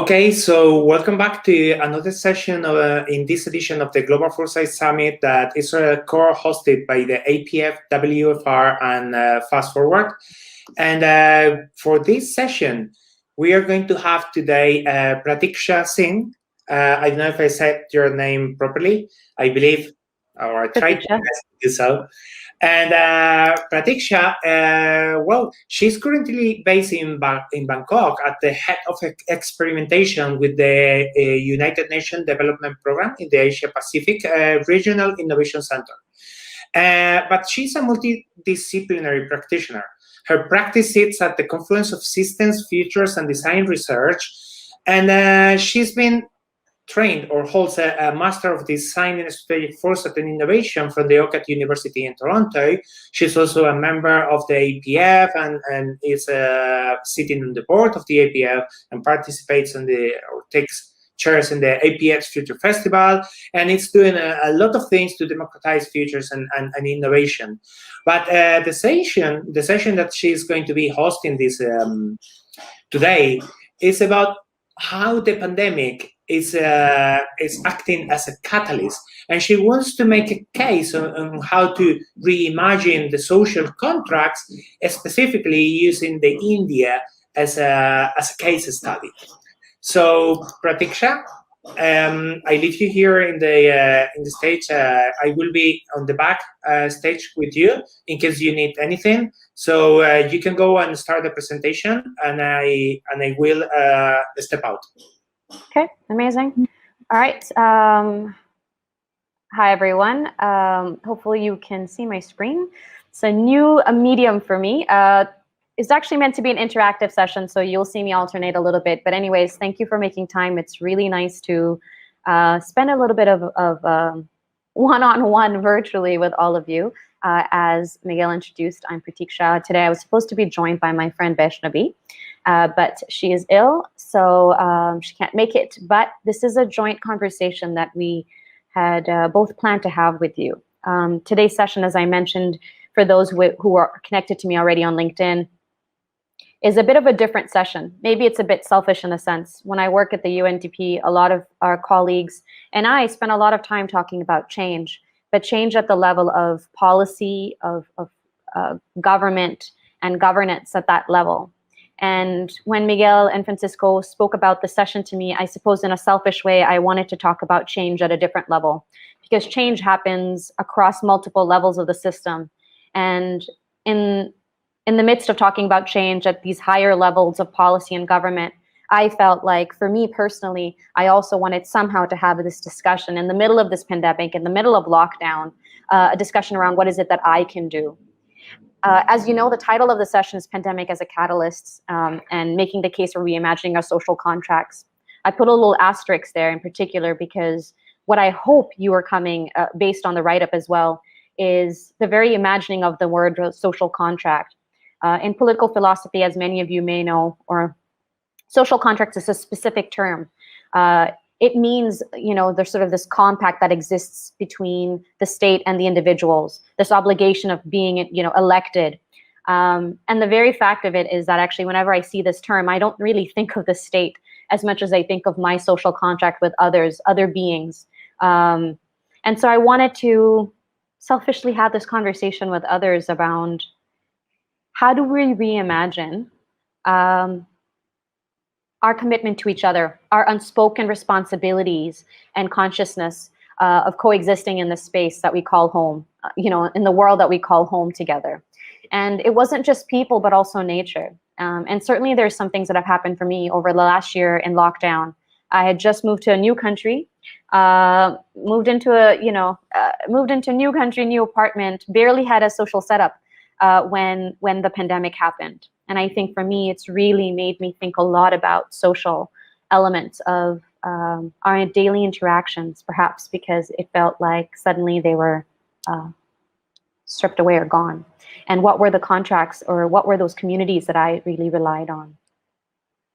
Okay, so welcome back to another session in this edition of the Global Foresight Summit that is co-hosted by the APF, WFR, and Fast Forward. And for this session, we are going to have today Prateeksha Singh. I don't know if I said your name properly. I believe, or I tried to do so. And Prateeksha, well, she's currently based in Bangkok at the head of experimentation with the United Nations Development Program in the Asia Pacific Regional Innovation Center. But she's a multidisciplinary practitioner. Her practice sits at the confluence of systems, futures, and design research. And she's been trained or holds a Master of Design in Strategic Foresight and Innovation from the OCAT University in Toronto. She's also a member of the APF and is sitting on the board of the APF and participates in or takes chairs in the APF's Future Festival, and it's doing a lot of things to democratize futures and innovation. But the session that she's going to be hosting this today is about how the pandemic is acting as a catalyst, and she wants to make a case on how to reimagine the social contracts, specifically using the India as a case study. So, Prateeksha, I leave you here in the stage. I will be on the back stage with you in case you need anything. So you can go and start the presentation, and I will step out. Okay, amazing. All right. Hi, everyone. Hopefully you can see my screen. It's a new medium for me. It's actually meant to be an interactive session, so you'll see me alternate a little bit. But anyways, thank you for making time. It's really nice to spend a little bit of one-on-one virtually with all of you. As Miguel introduced, I'm Prateeksha. Today I was supposed to be joined by my friend Vaishnavi, but she is ill, so she can't make it. But this is a joint conversation that we had both planned to have with you. Today's session, as I mentioned, for those who are connected to me already on LinkedIn, is a bit of a different session. Maybe it's a bit selfish in a sense. When I work at the UNDP, a lot of our colleagues and I spend a lot of time talking about change, but change at the level of policy, of government and governance at that level. And when Miguel and Francisco spoke about the session to me, I suppose in a selfish way, I wanted to talk about change at a different level, because change happens across multiple levels of the system. And in the midst of talking about change at these higher levels of policy and government, I felt like, for me personally, I also wanted somehow to have this discussion in the middle of this pandemic, in the middle of lockdown, a discussion around what is it that I can do. As you know, the title of the session is Pandemic as a Catalyst, and making the case for reimagining our social contracts. I put a little asterisk there in particular because what I hope you are coming, based on the write-up as well, is the very imagining of the word social contract. In political philosophy, as many of you may know, or social contract is a specific term. It means, there's sort of this compact that exists between the state and the individuals, this obligation of being, elected. And the very fact of it is that actually, whenever I see this term, I don't really think of the state as much as I think of my social contract with others, other beings. And so I wanted to selfishly have this conversation with others around how do we reimagine our commitment to each other, our unspoken responsibilities and consciousness of coexisting in the space that we call home, in the world that we call home together. And it wasn't just people, but also nature. And certainly there's some things that have happened for me over the last year in lockdown. I had just moved to a new country, moved into new country, new apartment, barely had a social setup when the pandemic happened. And I think for me, it's really made me think a lot about social elements of our daily interactions, perhaps because it felt like suddenly they were stripped away or gone. And what were the contracts, or what were those communities that I really relied on?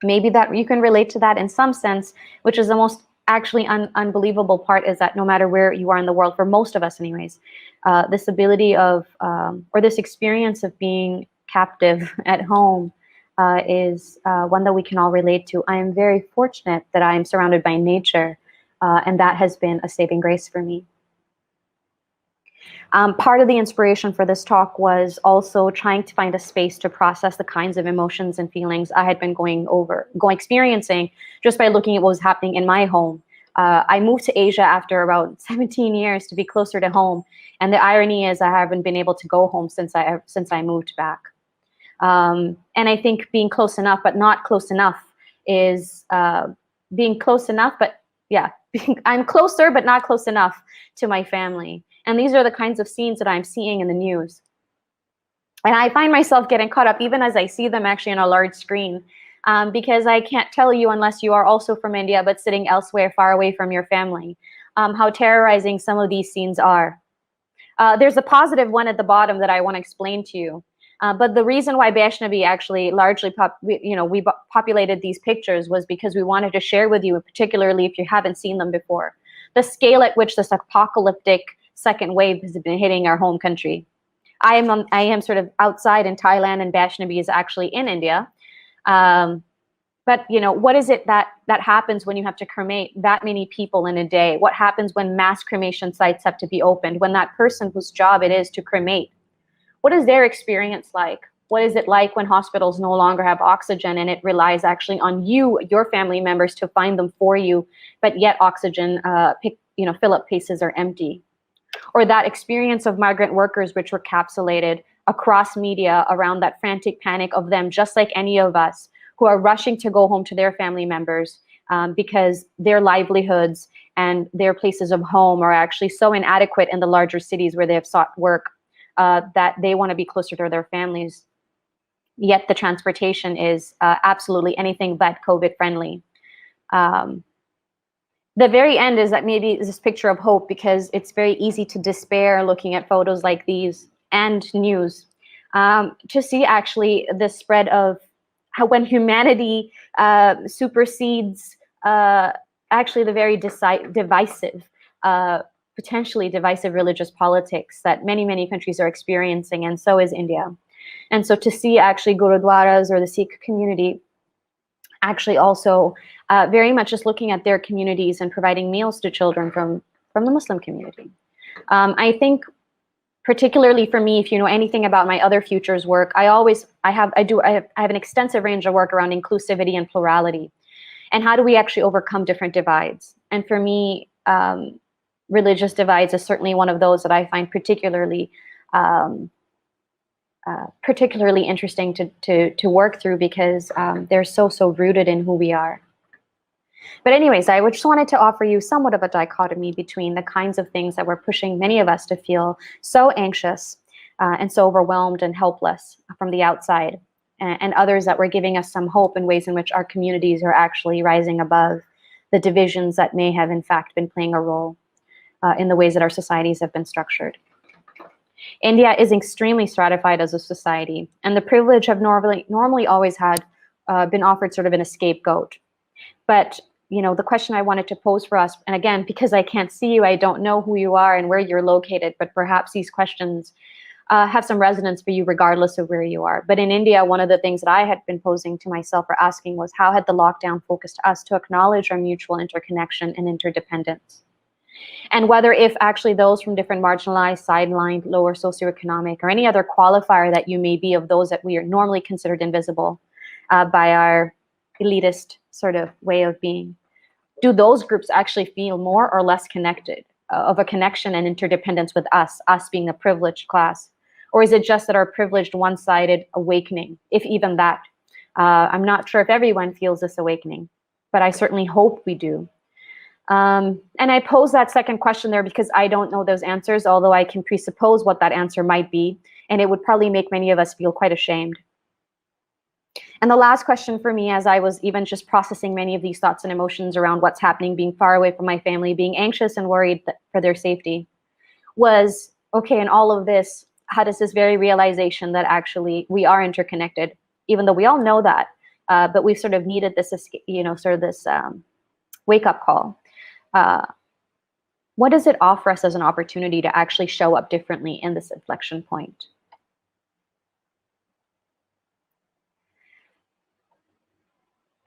Maybe that you can relate to that in some sense, which is the most actually unbelievable part, is that no matter where you are in the world, for most of us anyways, this ability of, or this experience of being captive at home is one that we can all relate to. I am very fortunate that I am surrounded by nature, and that has been a saving grace for me. Part of the inspiration for this talk was also trying to find a space to process the kinds of emotions and feelings I had been experiencing just by looking at what was happening in my home. I moved to Asia after about 17 years to be closer to home, and the irony is I haven't been able to go home since I moved back. And I think being close enough but not close enough is being close enough, but yeah, I'm closer but not close enough to my family. And these are the kinds of scenes that I'm seeing in the news. And I find myself getting caught up even as I see them actually on a large screen, because I can't tell you, unless you are also from India but sitting elsewhere far away from your family, how terrorizing some of these scenes are. There's a positive one at the bottom that I want to explain to you. But the reason why Vaishnavi actually largely we populated these pictures was because we wanted to share with you, particularly if you haven't seen them before, the scale at which this apocalyptic second wave has been hitting our home country. I am sort of outside in Thailand, and Vaishnavi is actually in India. But what is it that happens when you have to cremate that many people in a day? What happens when mass cremation sites have to be opened? When that person whose job it is to cremate, what is their experience like? What is it like when hospitals no longer have oxygen and it relies actually on you, your family members, to find them for you, but yet oxygen fill-up places are empty? Or that experience of migrant workers which were capsulated across media around that frantic panic of them, just like any of us, who are rushing to go home to their family members because their livelihoods and their places of home are actually so inadequate in the larger cities where they have sought work that they want to be closer to their families. Yet the transportation is absolutely anything but COVID friendly. The very end is that maybe this picture of hope, because it's very easy to despair looking at photos like these and news, to see actually the spread of how when humanity supersedes actually the very divisive, potentially divisive religious politics that many, many countries are experiencing, and so is India. And so to see actually gurudwaras or the Sikh community actually also very much just looking at their communities and providing meals to children from the Muslim community. I think particularly for me, if you know anything about my other futures work, I have an extensive range of work around inclusivity and plurality, and how do we actually overcome different divides. And for me, religious divides is certainly one of those that I find particularly interesting to work through, because they're so rooted in who we are. But anyways, I just wanted to offer you somewhat of a dichotomy between the kinds of things that were pushing many of us to feel so anxious and so overwhelmed and helpless from the outside, and others that were giving us some hope in ways in which our communities are actually rising above the divisions that may have in fact been playing a role in the ways that our societies have been structured. India is extremely stratified as a society, and the privilege have normally always had been offered sort of in a scapegoat. But the question I wanted to pose for us, and again, because I can't see you, I don't know who you are and where you're located, but perhaps these questions have some resonance for you regardless of where you are. But in India, one of the things that I had been posing to myself or asking was, how had the lockdown focused us to acknowledge our mutual interconnection and interdependence? And whether if actually those from different marginalized, sidelined, lower socioeconomic, or any other qualifier that you may be of those that we are normally considered invisible by our elitist sort of way of being, do those groups actually feel more or less connected, of a connection and interdependence with us being the privileged class? Or is it just that our privileged one-sided awakening, if even that? I'm not sure if everyone feels this awakening, but I certainly hope we do. And I pose that second question there because I don't know those answers, although I can presuppose what that answer might be, and it would probably make many of us feel quite ashamed. And the last question for me, as I was even just processing many of these thoughts and emotions around what's happening, being far away from my family, being anxious and worried for their safety, was, okay, in all of this, how does this very realization that actually we are interconnected, even though we all know that, but we've sort of needed this, sort of this wake-up call. What does it offer us as an opportunity to actually show up differently in this inflection point?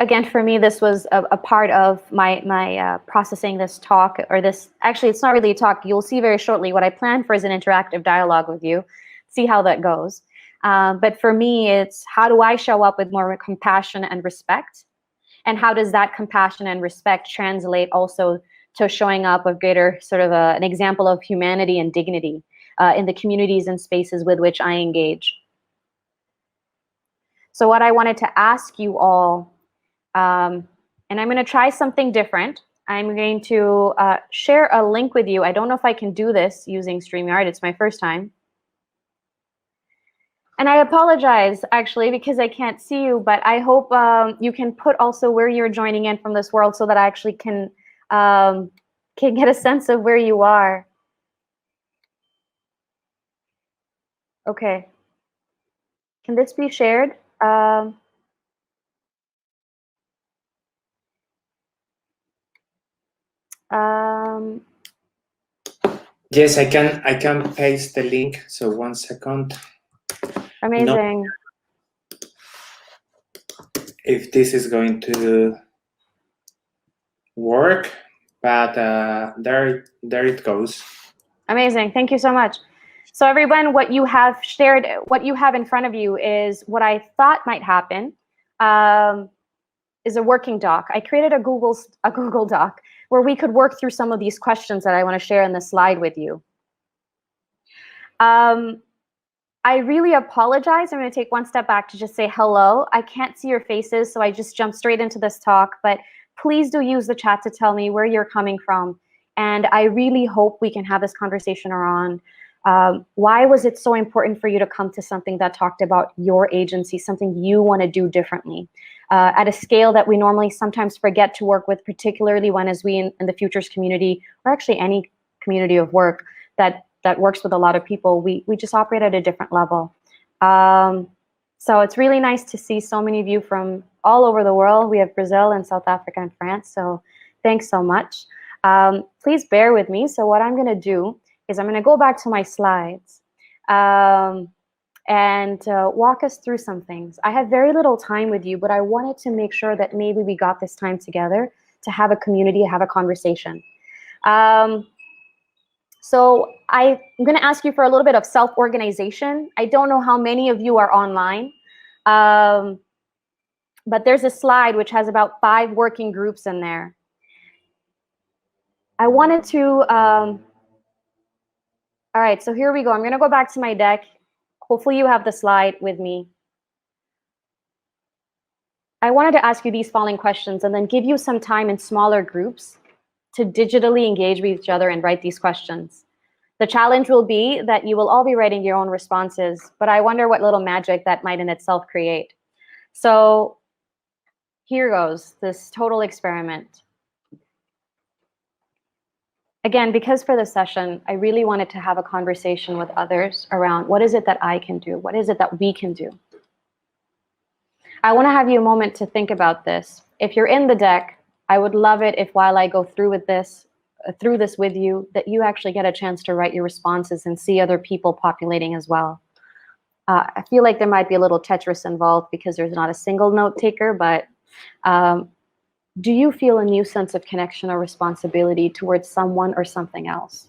Again, for me, this was a part of my processing this talk, or this, actually, it's not really a talk. You'll see very shortly what I plan for is an interactive dialogue with you, see how that goes. But for me, it's how do I show up with more compassion and respect? And how does that compassion and respect translate also to showing up of greater sort of an example of humanity and dignity in the communities and spaces with which I engage? So what I wanted to ask you all, and I'm going to try something different. I'm going to share a link with you. I don't know if I can do this using StreamYard. It's my first time. And I apologize, actually, because I can't see you, but I hope you can put also where you're joining in from this world so that I actually can get a sense of where you are. Okay. Can this be shared? Yes, I can paste the link. So 1 second. Amazing. Not if this is going to work, but there it goes. Amazing. Thank you so much. So everyone, what you have shared, what you have in front of you is what I thought might happen, is a working doc. I created a Google Doc where we could work through some of these questions that I want to share in the slide with you. I really apologize. I'm going to take one step back to just say hello. I can't see your faces, so I just jumped straight into this talk, but please do use the chat to tell me where you're coming from. And I really hope we can have this conversation around why was it so important for you to come to something that talked about your agency, something you want to do differently at a scale that we normally sometimes forget to work with, particularly when as we in the futures community, or actually any community of work that works with a lot of people, we just operate at a different level. So it's really nice to see so many of you from all over the world. We have Brazil and South Africa and France, so thanks so much. Please bear with me. So what I'm going to do is I'm going to go back to my slides and walk us through some things. I have very little time with you, but I wanted to make sure that maybe we got this time together to have a community, have a conversation. So I'm going to ask you for a little bit of self-organization. I don't know how many of you are online, but there's a slide which has about 5 working groups in there. I wanted to, all right, so here we go. I'm going to go back to my deck. Hopefully you have the slide with me. I wanted to ask you these following questions and then give you some time in smaller groups to digitally engage with each other and write these questions. The challenge will be that you will all be writing your own responses, but I wonder what little magic that might in itself create. So here goes, this total experiment. Again, because for this session, I really wanted to have a conversation with others around what is it that I can do? What is it that we can do? I want to have you a moment to think about this. If you're in the deck, I would love it if while I go through this with you, that you actually get a chance to write your responses and see other people populating as well. I feel like there might be a little Tetris involved because there's not a single note taker, but do you feel a new sense of connection or responsibility towards someone or something else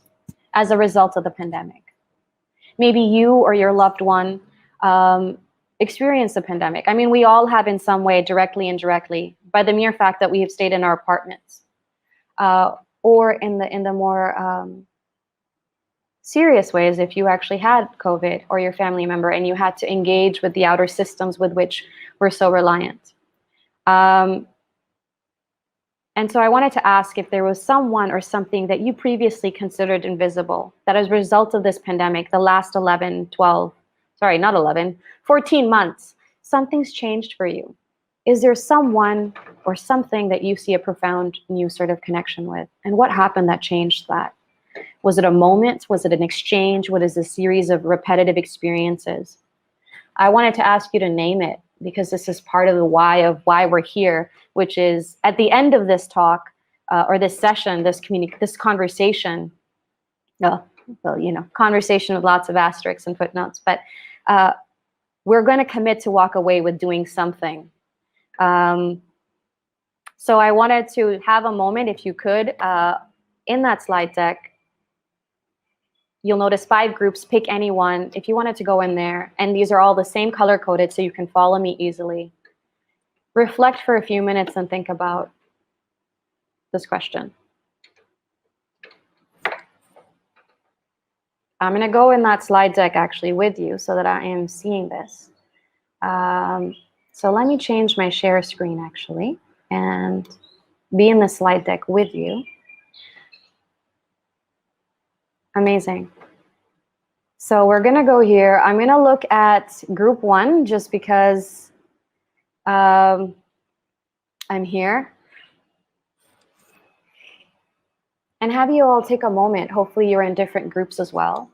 as a result of the pandemic? Maybe you or your loved one experienced the pandemic. I mean, we all have in some way, directly, indirectly, by the mere fact that we have stayed in our apartments. Or in the more serious ways, if you actually had COVID or your family member and you had to engage with the outer systems with which we're so reliant. And so I wanted to ask if there was someone or something that you previously considered invisible, that as a result of this pandemic, the last 14 months, something's changed for you. Is there someone or something that you see a profound new sort of connection with? And what happened that changed that? Was it a moment? Was it an exchange? What is a series of repetitive experiences? I wanted to ask you to name it, because this is part of the why of why we're here, which is at the end of this talk or this session, this conversation, conversation with lots of asterisks and footnotes, but we're going to commit to walk away with doing something. So I wanted to have a moment, if you could, in that slide deck. You'll notice 5 groups, pick any one if you wanted to go in there. And these are all the same color coded, so you can follow me easily. Reflect for a few minutes and think about this question. I'm going to go in that slide deck actually with you so that I am seeing this. So let me change my share screen actually and be in the slide deck with you. Amazing. So we're going to go here. I'm going to look at group 1 just because I'm here. And have you all take a moment. Hopefully you're in different groups as well.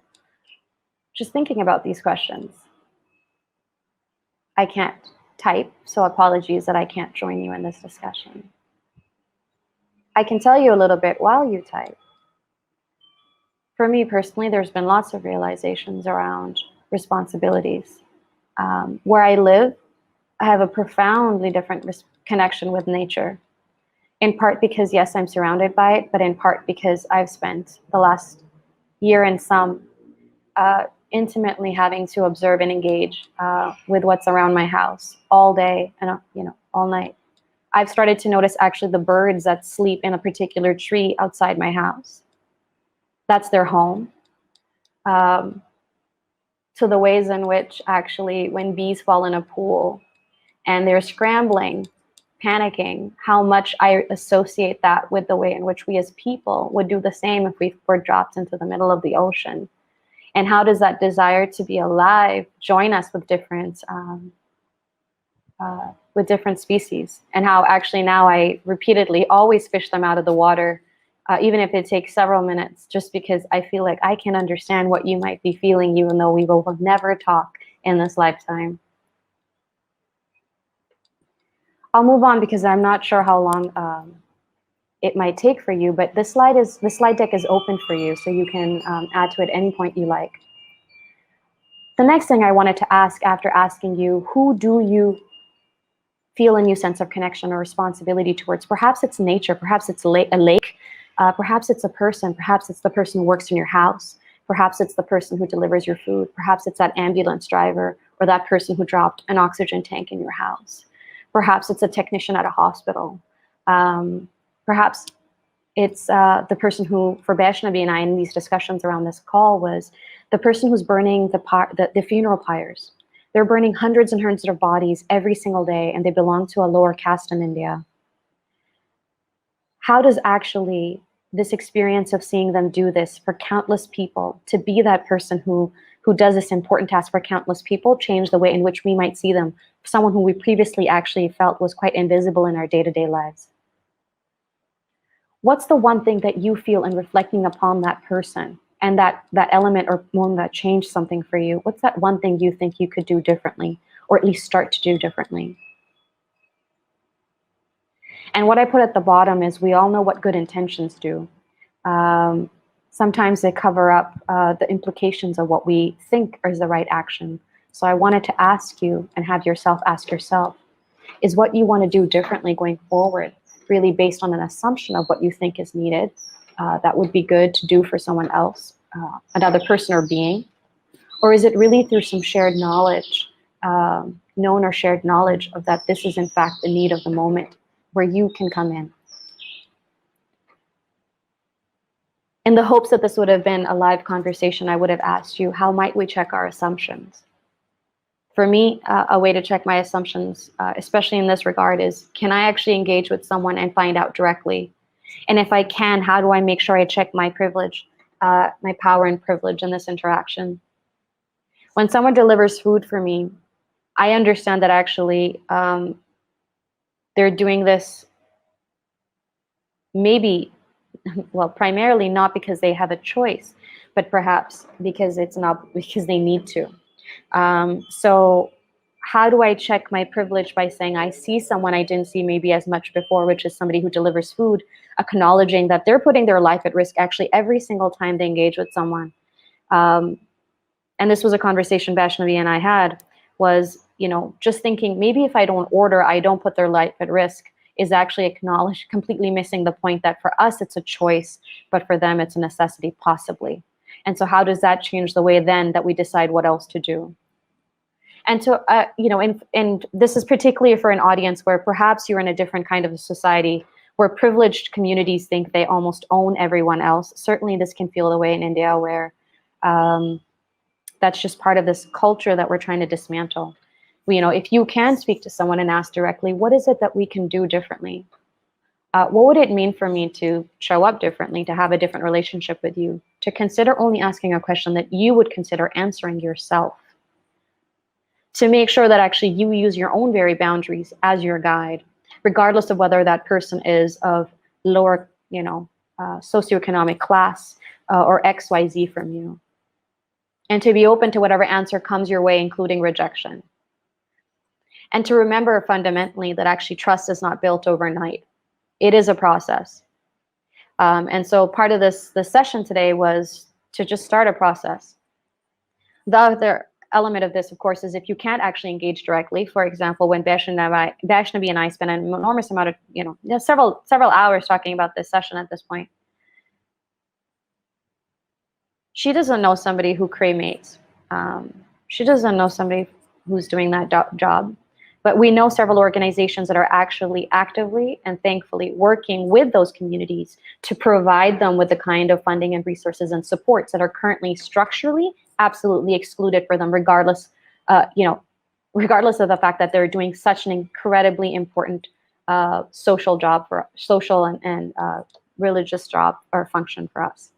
Just thinking about these questions. I can't type, so apologies that I can't join you in this discussion. I can tell you a little bit while you type. For me personally, there's been lots of realizations around responsibilities. Where I live, I have a profoundly different connection with nature. In part because, yes, I'm surrounded by it, but in part because I've spent the last year and some intimately having to observe and engage with what's around my house all day and all night. I've started to notice actually the birds that sleep in a particular tree outside my house. That's their home. To the ways in which actually when bees fall in a pool and they're scrambling, panicking, how much I associate that with the way in which we as people would do the same if we were dropped into the middle of the ocean. And how does that desire to be alive join us with different species? And how actually now I repeatedly always fish them out of the water, even if it takes several minutes, just because I feel like I can understand what you might be feeling, even though we will never talk in this lifetime. I'll move on because I'm not sure how long it might take for you, but the slide deck is open for you, so you can add to it any point you like. The next thing I wanted to ask after asking you, who do you feel a new sense of connection or responsibility towards? Perhaps it's nature, perhaps it's a lake, perhaps it's a person, perhaps it's the person who works in your house, perhaps it's the person who delivers your food, perhaps it's that ambulance driver or that person who dropped an oxygen tank in your house. Perhaps it's a technician at a hospital. Perhaps it's the person who, for Vaishnavi and I in these discussions around this call, was the person who's burning the funeral pyres. They're burning hundreds and hundreds of bodies every single day, and they belong to a lower caste in India. How does actually this experience of seeing them do this for countless people, to be that person who does this important task for countless people, change the way in which we might see them, someone who we previously actually felt was quite invisible in our day-to-day lives? What's the one thing that you feel in reflecting upon that person and that element or one that changed something for you? What's that one thing you think you could do differently, or at least start to do differently? And what I put at the bottom is, we all know what good intentions do. Sometimes they cover up the implications of what we think is the right action. So I wanted to ask you, and have yourself ask yourself, is what you want to do differently going forward really based on an assumption of what you think is needed, that would be good to do for someone else, another person or being? Or is it really through some shared knowledge, known or shared knowledge of that this is in fact the need of the moment, where you can come in? In the hopes that this would have been a live conversation, I would have asked you, how might we check our assumptions? For me, a way to check my assumptions, especially in this regard, is can I actually engage with someone and find out directly? And if I can, how do I make sure I check my privilege, my power and privilege in this interaction? When someone delivers food for me, I understand that actually they're doing this maybe, well, primarily not because they have a choice, but perhaps because it's not because they need to. So how do I check my privilege? By saying I see someone I didn't see maybe as much before, which is somebody who delivers food, acknowledging that they're putting their life at risk actually every single time they engage with someone. And this was a conversation Vaishnavi and I had, was, just thinking maybe if I don't order, I don't put their life at risk, is actually acknowledged, completely missing the point that for us it's a choice, but for them it's a necessity, possibly. And so how does that change the way then that we decide what else to do? And so, and this is particularly for an audience where perhaps you're in a different kind of a society where privileged communities think they almost own everyone else. Certainly this can feel the way in India, where that's just part of this culture that we're trying to dismantle. If you can speak to someone and ask directly, what is it that we can do differently? What would it mean for me to show up differently, to have a different relationship with you, to consider only asking a question that you would consider answering yourself, to make sure that actually you use your own very boundaries as your guide, regardless of whether that person is of lower, socioeconomic class or XYZ from you. And to be open to whatever answer comes your way, including rejection. And to remember fundamentally that actually trust is not built overnight. It is a process. And so part of this session today was to just start a process. The other element of this, of course, is if you can't actually engage directly. For example, when Vaishnavi and I spent an enormous amount of, several hours talking about this session at this point. She doesn't know somebody who cremates. She doesn't know somebody who's doing that job. But we know several organizations that are actually actively and thankfully working with those communities to provide them with the kind of funding and resources and supports that are currently structurally absolutely excluded for them, regardless regardless of the fact that they're doing such an incredibly important social job, for social and religious job or function for us.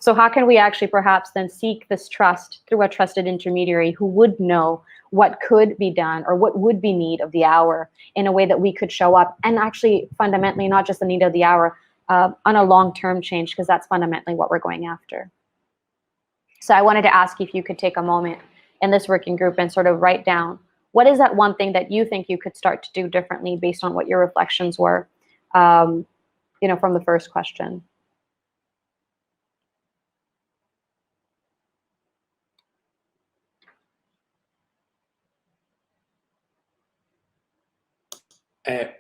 So how can we actually perhaps then seek this trust through a trusted intermediary who would know what could be done or what would be need of the hour in a way that we could show up and actually fundamentally not just the need of the hour on a long-term change, because that's fundamentally what we're going after. So I wanted to ask if you could take a moment in this working group and sort of write down, what is that one thing that you think you could start to do differently based on what your reflections were, from the first question?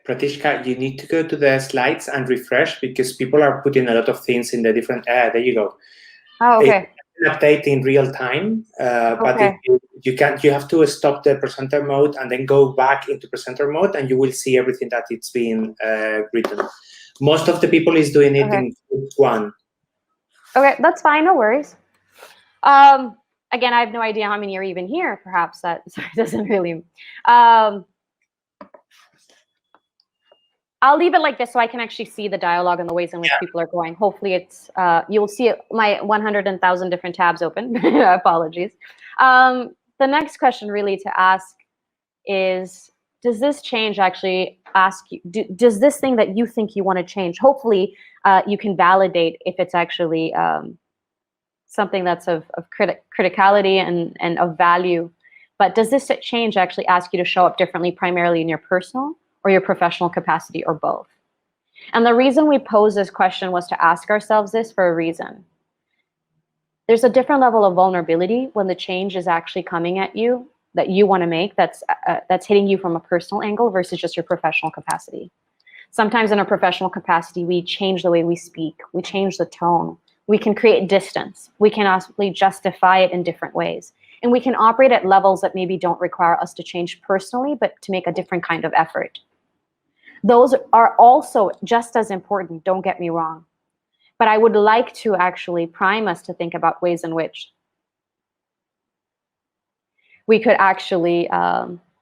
Prateeksha, you need to go to the slides and refresh because people are putting a lot of things in the different. There you go. Oh, okay. It's update in real time, but Okay. you have to stop the presenter mode and then go back into presenter mode, and you will see everything that it's been written. Most of the people is doing it in one. Okay, that's fine. No worries. Again, I have no idea how many are even here. Perhaps that doesn't really. I'll leave it like this so I can actually see the dialogue and the ways in which people are going. Hopefully it's, you'll see my 100,000 different tabs open. Apologies. The next question really to ask is, does this change actually ask you, does this thing that you think you want to change, hopefully you can validate if it's actually something that's of criticality and of value, but does this change actually ask you to show up differently, primarily in your personal or your professional capacity, or both? And the reason we posed this question was to ask ourselves this for a reason. There's a different level of vulnerability when the change is actually coming at you that you want to make, that's hitting you from a personal angle versus just your professional capacity. Sometimes in a professional capacity, we change the way we speak, we change the tone, we can create distance, we can actually justify it in different ways. And we can operate at levels that maybe don't require us to change personally, but to make a different kind of effort. Those are also just as important, don't get me wrong. But I would like to actually prime us to think about ways in which we could actually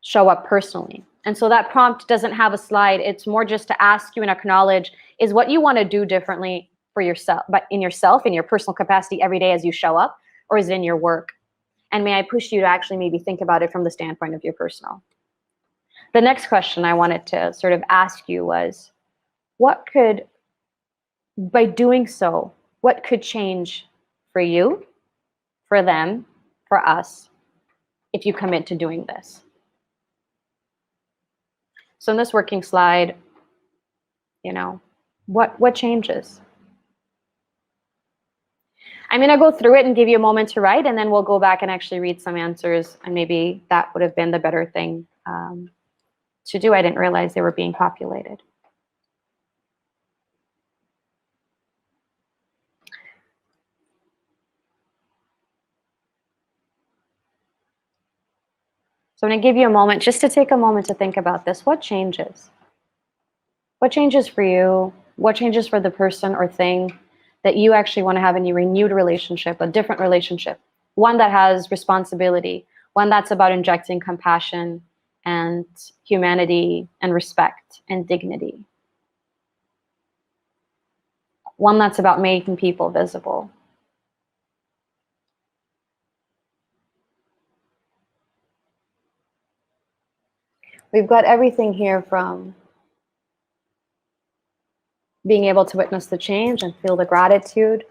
show up personally. And so that prompt doesn't have a slide. It's more just to ask you and acknowledge, is what you want to do differently for yourself, but in yourself, in your personal capacity every day as you show up, or is it in your work? And may I push you to actually maybe think about it from the standpoint of your personal. The next question I wanted to sort of ask you was, what could, by doing so, what could change for you, for them, for us, if you commit to doing this? So in this working slide, you know, what changes? I'm going to go through it and give you a moment to write, and then we'll go back and actually read some answers, and maybe that would have been the better thing to do. I didn't realize they were being populated. So I'm going to give you a moment just to take a moment to think about this. What changes? What changes for you? What changes for the person or thing that you actually want to have in a renewed relationship, a different relationship, one that has responsibility, one that's about injecting compassion and humanity and respect and dignity, one that's about making people visible. We've got everything here from being able to witness the change and feel the gratitude,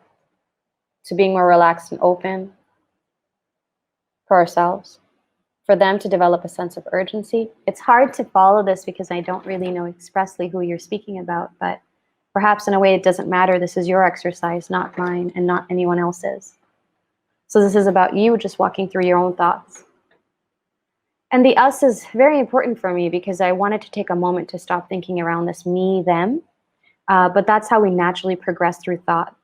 to being more relaxed and open for ourselves, for them to develop a sense of urgency. It's hard to follow this because I don't really know expressly who you're speaking about, but perhaps in a way it doesn't matter. This is your exercise, not mine, and not anyone else's. So this is about you just walking through your own thoughts. And the us is very important for me because I wanted to take a moment to stop thinking around this me, them. But that's how we naturally progress through thought.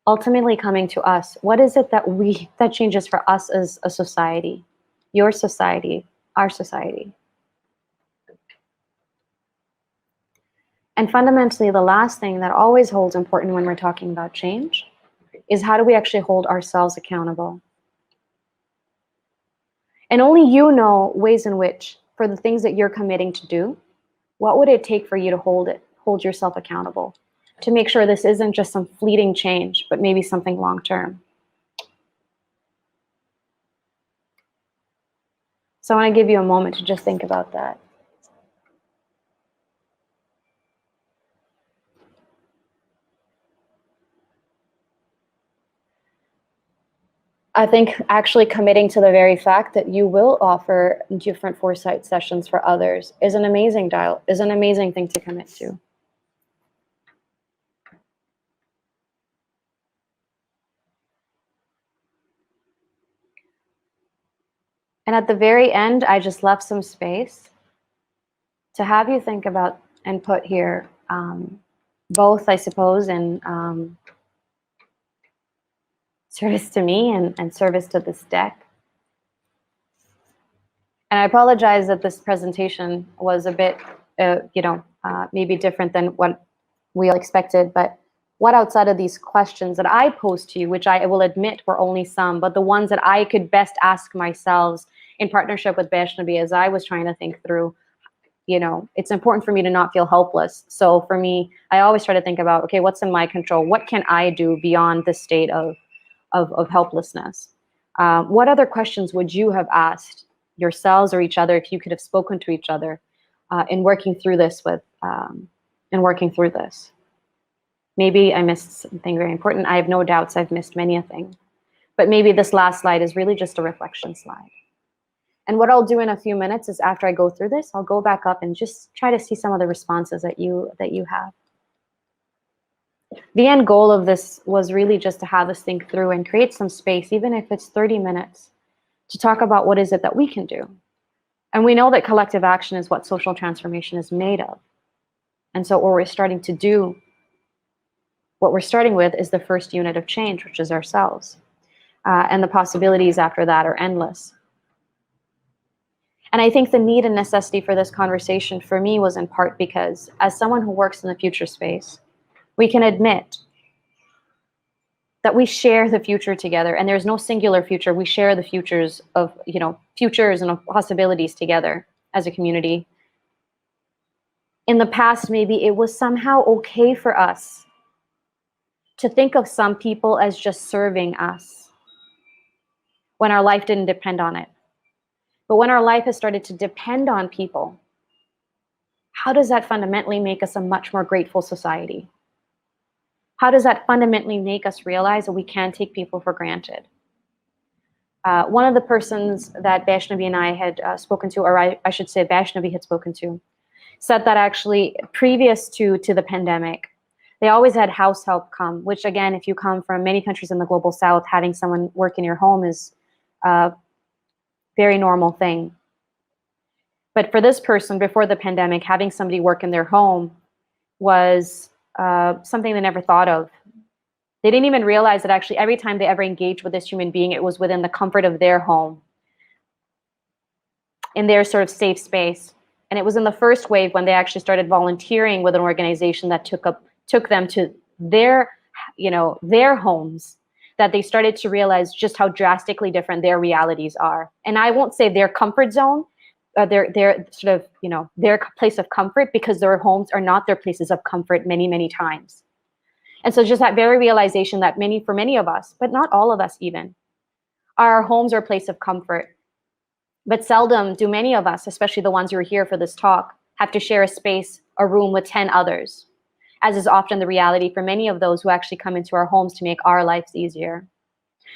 Ultimately coming to us, what is it that changes for us as a society? Your society, our society. And fundamentally, the last thing that always holds important when we're talking about change is how do we actually hold ourselves accountable? And only you know ways in which, for the things that you're committing to do, what would it take for you to hold yourself accountable, to make sure this isn't just some fleeting change, but maybe something long-term. So I want to give you a moment to just think about that. I think actually committing to the very fact that you will offer different foresight sessions for others is an amazing thing to commit to. And at the very end, I just left some space to have you think about and put here both, I suppose, in service to me and service to this deck. And I apologize that this presentation was a bit, maybe different than what we all expected, but what outside of these questions that I posed to you, which I will admit were only some, but the ones that I could best ask myself in partnership with Vaishnavi as I was trying to think through, it's important for me to not feel helpless. So for me, I always try to think about, okay, what's in my control? What can I do beyond this state of helplessness? What other questions would you have asked yourselves or each other if you could have spoken to each other in working through this Maybe I missed something very important. I have no doubts I've missed many a thing. But maybe this last slide is really just a reflection slide. And what I'll do in a few minutes is after I go through this, I'll go back up and just try to see some of the responses that you have. The end goal of this was really just to have us think through and create some space, even if it's 30 minutes, to talk about what is it that we can do. And we know that collective action is what social transformation is made of. And so what we're starting with is the first unit of change, which is ourselves. And the possibilities after that are endless. And I think the need and necessity for this conversation for me was in part because as someone who works in the future space, we can admit that we share the future together, and there's no singular future. We share the futures of, futures and of possibilities together as a community. In the past, maybe it was somehow okay for us to think of some people as just serving us when our life didn't depend on it. But when our life has started to depend on people, how does that fundamentally make us a much more grateful society? How does that fundamentally make us realize that we can't take people for granted? One of the persons that Vaishnavi and I had spoken to, or I should say Vaishnavi had spoken to, said that actually previous to the pandemic, they always had house help come, which again, if you come from many countries in the global south, having someone work in your home is a very normal thing. But for this person, before the pandemic, having somebody work in their home was something they never thought of. They didn't even realize that actually every time they ever engaged with this human being, it was within the comfort of their home, in their sort of safe space. And it was in the first wave when they actually started volunteering with an organization that took them to their homes, that they started to realize just how drastically different their realities are. And I won't say their comfort zone, their sort of, their place of comfort, because their homes are not their places of comfort many, many times. And so just that very realization that for many of us, but not all of us even, our homes are a place of comfort. But seldom do many of us, especially the ones who are here for this talk, have to share a space, a room with 10 others, as is often the reality for many of those who actually come into our homes to make our lives easier.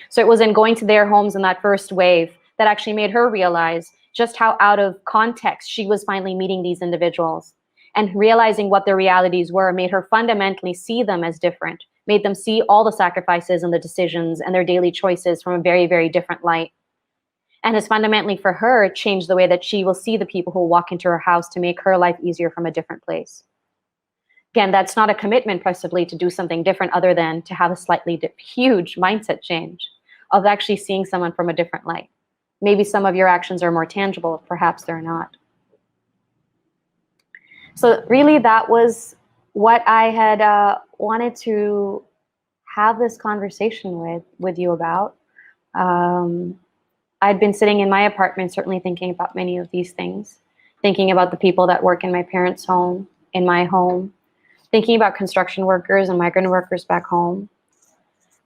So it was in going to their homes in that first wave that actually made her realize just how out of context she was finally meeting these individuals, and realizing what their realities were made her fundamentally see them as different, made them see all the sacrifices and the decisions and their daily choices from a very, very different light. And has fundamentally for her changed the way that she will see the people who walk into her house to make her life easier from a different place. Again, that's not a commitment possibly to do something different other than to have a slightly huge mindset change of actually seeing someone from a different light. Maybe some of your actions are more tangible, perhaps they're not. So really that was what I had wanted to have this conversation with you about. I'd been sitting in my apartment, certainly thinking about many of these things, thinking about the people that work in my parents' home, in my home, thinking about construction workers and migrant workers back home.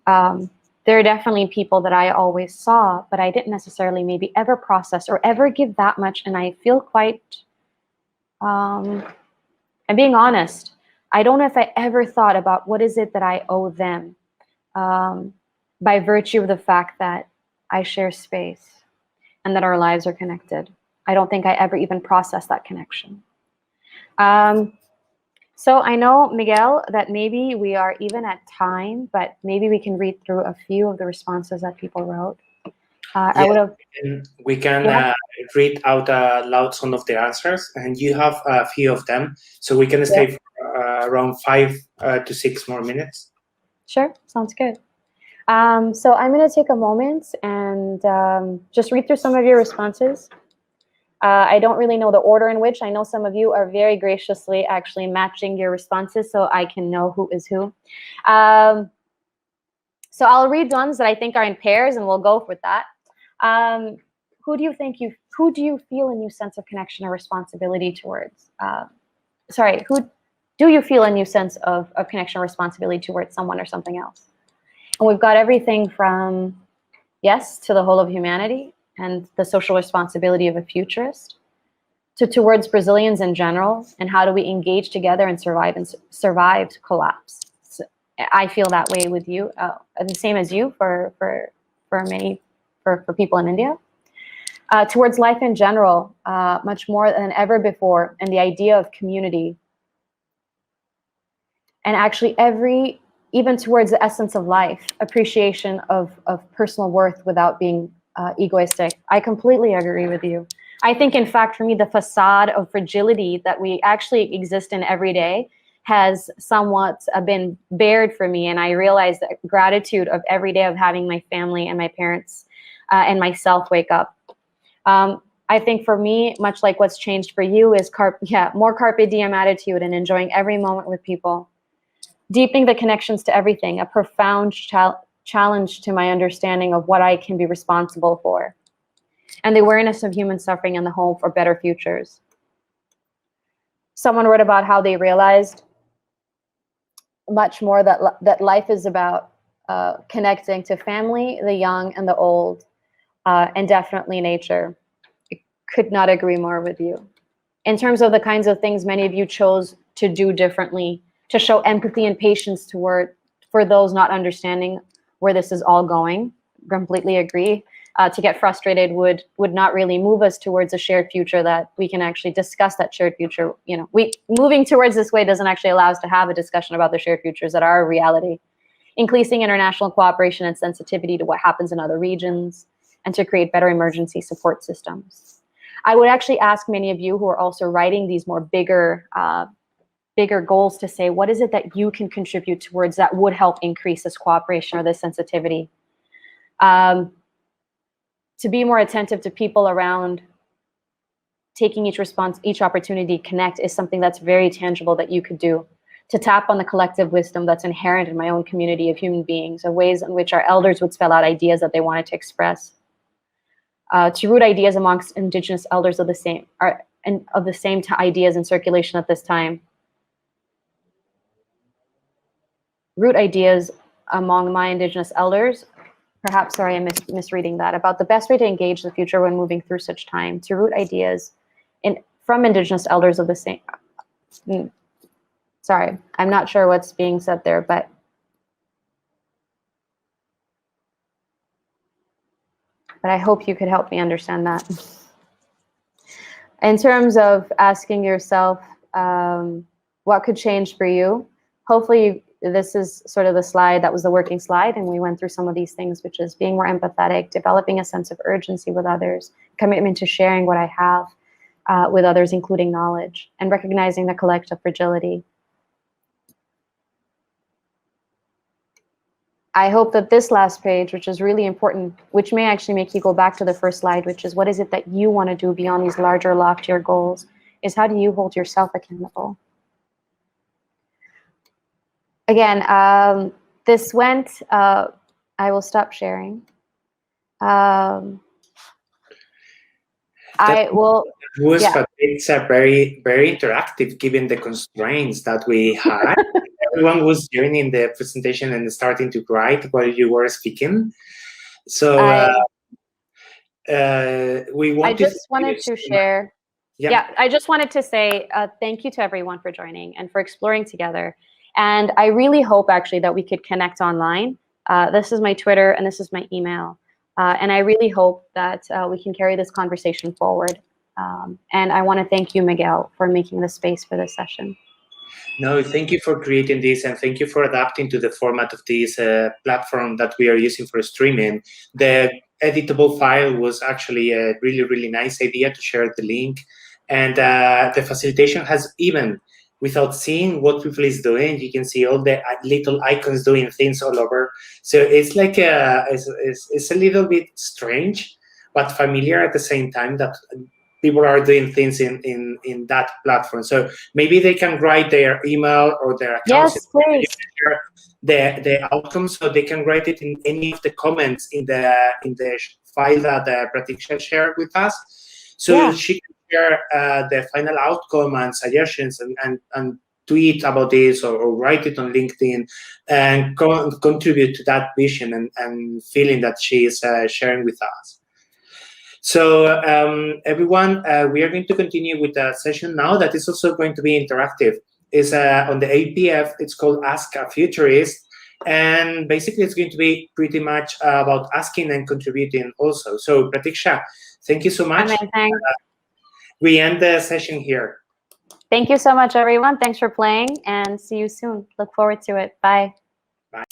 There are definitely people that I always saw, but I didn't necessarily maybe ever process or ever give that much. And I feel quite, I'm being honest, I don't know if I ever thought about what is it that I owe them by virtue of the fact that I share space and that our lives are connected. I don't think I ever even processed that connection. So I know, Miguel, that maybe we are even at time, but maybe we can read through a few of the responses that people wrote. I would have. We can read out loud some of the answers, and you have a few of them, so we can stay for around 5 to 6 more minutes. Sure, sounds good. So I'm going to take a moment and just read through some of your responses. I don't really know the order in which. I know some of you are very graciously actually matching your responses so I can know who is who. So I'll read ones that I think are in pairs and we'll go with that. Who do you feel a new sense of connection or responsibility towards? Who do you feel a new sense of connection or responsibility towards someone or something else? And we've got everything from yes to the whole of humanity and the social responsibility of a futurist, to towards Brazilians in general, and how do we engage together and survive collapse. So I feel that way with you, the same as you for people in India. Towards life in general, much more than ever before, and the idea of community. And actually even towards the essence of life, appreciation of personal worth without being egoistic. I completely agree with you. I think, in fact, for me, the facade of fragility that we actually exist in every day has somewhat been bared for me. And I realize that gratitude of every day of having my family and my parents and myself wake up. I think for me, much like what's changed for you is more carpe diem attitude and enjoying every moment with people. Deepening the connections to everything, a profound challenge to my understanding of what I can be responsible for, and the awareness of human suffering and the hope for better futures. Someone wrote about how they realized much more that life is about connecting to family, the young and the old, and definitely nature. I could not agree more with you. In terms of the kinds of things many of you chose to do differently, to show empathy and patience for those not understanding where this is all going, completely agree. To get frustrated would not really move us towards a shared future that we can actually discuss that shared future. Moving towards this way doesn't actually allow us to have a discussion about the shared futures that are a reality. Increasing international cooperation and sensitivity to what happens in other regions, and to create better emergency support systems. I would actually ask many of you who are also writing these more bigger goals to say, what is it that you can contribute towards that would help increase this cooperation or this sensitivity? To be more attentive to people around, taking each opportunity to connect is something that's very tangible that you could do. To tap on the collective wisdom that's inherent in my own community of human beings, of ways in which our elders would spell out ideas that they wanted to express. To root ideas amongst Indigenous elders of the same ideas in circulation at this time. Root ideas among my Indigenous elders. Perhaps, sorry, I'm misreading that, about the best way to engage the future when moving through such time, to root ideas from Indigenous elders of the same. Sorry, I'm not sure what's being said there, but I hope you could help me understand that. In terms of asking yourself, what could change for you? Hopefully, this is sort of the slide that was the working slide, and we went through some of these things, which is being more empathetic, developing a sense of urgency with others, commitment to sharing what I have with others, including knowledge, and recognizing the collective fragility. I hope that this last page, which is really important, which may actually make you go back to the first slide, which is what is it that you want to do beyond these larger, loftier goals, is how do you hold yourself accountable? Again, this went, I will stop sharing. I will. But it's a very, very interactive given the constraints that we had. Everyone was joining the presentation and starting to write while you were speaking. So I just wanted to share. Yeah, I just wanted to say thank you to everyone for joining and for exploring together. And I really hope actually that we could connect online. This is my Twitter and this is my email. And I really hope that we can carry this conversation forward. And I want to thank you, Miguel, for making the space for this session. No, thank you for creating this, and thank you for adapting to the format of this platform that we are using for streaming. The editable file was actually a really, really nice idea to share the link. And the facilitation has even, without seeing what people is doing, you can see all the little icons doing things all over. So it's like it's a little bit strange, but familiar at the same time that people are doing things in that platform. So maybe they can write their email or their account. Yes, please. The outcomes, so they can write it in any of the comments in the file that Prateeksha shared with us. So she can share the final outcome and suggestions and tweet about this or write it on LinkedIn and contribute to that vision and feeling that she is sharing with us. So everyone, we are going to continue with the session now that is also going to be interactive. It's on the APF, it's called Ask a Futurist. And basically it's going to be pretty much about asking and contributing also. So Prateeksha, thank you so much. We end the session here. Thank you so much, everyone. Thanks for playing and see you soon. Look forward to it. Bye. Bye.